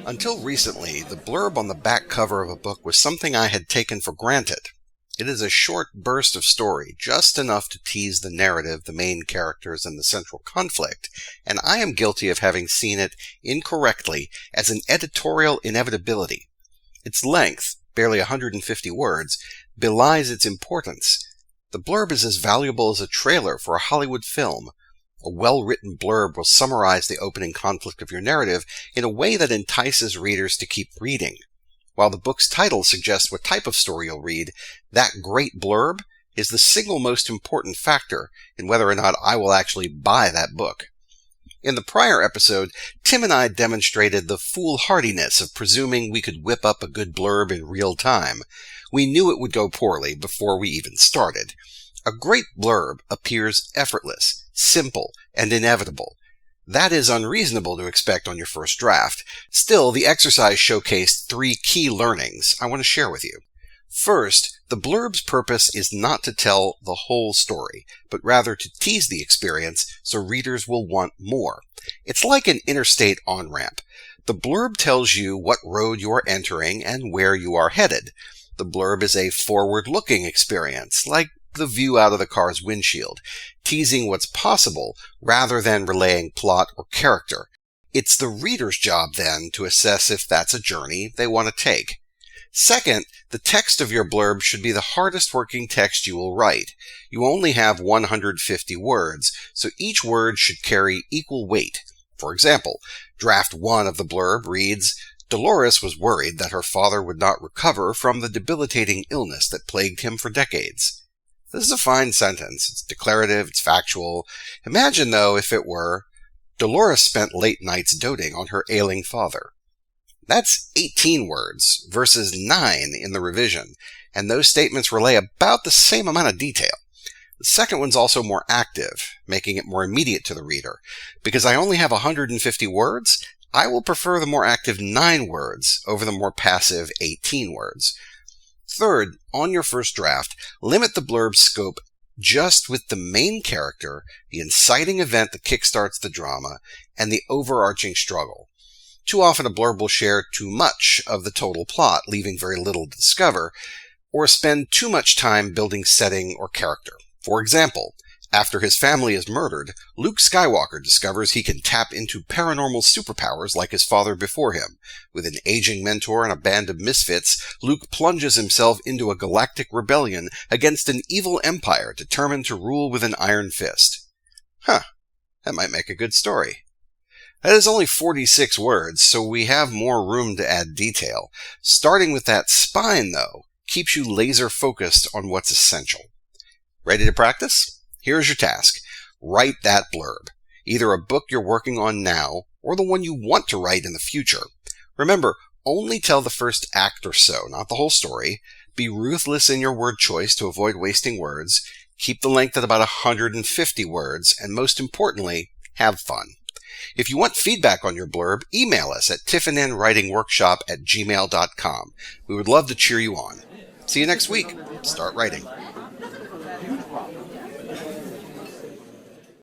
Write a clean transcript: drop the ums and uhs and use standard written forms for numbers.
Until recently, the blurb on the back cover of a book was something I had taken for granted. It is a short burst of story, just enough to tease the narrative, the main characters, and the central conflict, and I am guilty of having seen it incorrectly as an editorial inevitability. Its length, barely 150 words, belies its importance. The blurb is as valuable as a trailer for a Hollywood film. A well-written blurb will summarize the opening conflict of your narrative in a way that entices readers to keep reading. While the book's title suggests what type of story you'll read, that great blurb is the single most important factor in whether or not I will actually buy that book. In the prior episode, Tim and I demonstrated the foolhardiness of presuming we could whip up a good blurb in real time. We knew it would go poorly before we even started. A great blurb appears effortless, simple, and inevitable. That is unreasonable to expect on your first draft. Still, the exercise showcased 3 key learnings I want to share with you. First, the blurb's purpose is not to tell the whole story, but rather to tease the experience so readers will want more. It's like an interstate on-ramp. The blurb tells you what road you are entering and where you are headed. The blurb is a forward-looking experience, like the view out of the car's windshield, teasing what's possible rather than relaying plot or character. It's the reader's job, then, to assess if that's a journey they want to take. Second, the text of your blurb should be the hardest working text you will write. You only have 150 words, so each word should carry equal weight. For example, draft 1 of the blurb reads, Dolores was worried that her father would not recover from the debilitating illness that plagued him for decades. This is a fine sentence. It's declarative, it's factual. Imagine, though, if it were, Dolores spent late nights doting on her ailing father. That's 18 words versus 9 in the revision, and those statements relay about the same amount of detail. The second one's also more active, making it more immediate to the reader. Because I only have 150 words, I will prefer the more active 9 words over the more passive 18 words. Third, on your first draft, limit the blurb's scope just with the main character, the inciting event that kickstarts the drama, and the overarching struggle. Too often a blurb will share too much of the total plot, leaving very little to discover, or spend too much time building setting or character. For example, after his family is murdered, Luke Skywalker discovers he can tap into paranormal superpowers like his father before him. With an aging mentor and a band of misfits, Luke plunges himself into a galactic rebellion against an evil empire determined to rule with an iron fist. That might make a good story. That is only 46 words, so we have more room to add detail. Starting with that spine, though, keeps you laser focused on what's essential. Ready to practice? Here's your task. Write that blurb. Either a book you're working on now, or the one you want to write in the future. Remember, only tell the first act or so, not the whole story. Be ruthless in your word choice to avoid wasting words. Keep the length at about 150 words, and most importantly, have fun. If you want feedback on your blurb, email us at tiffinenwritingworkshop@gmail.com. We would love to cheer you on. See you next week. Start writing.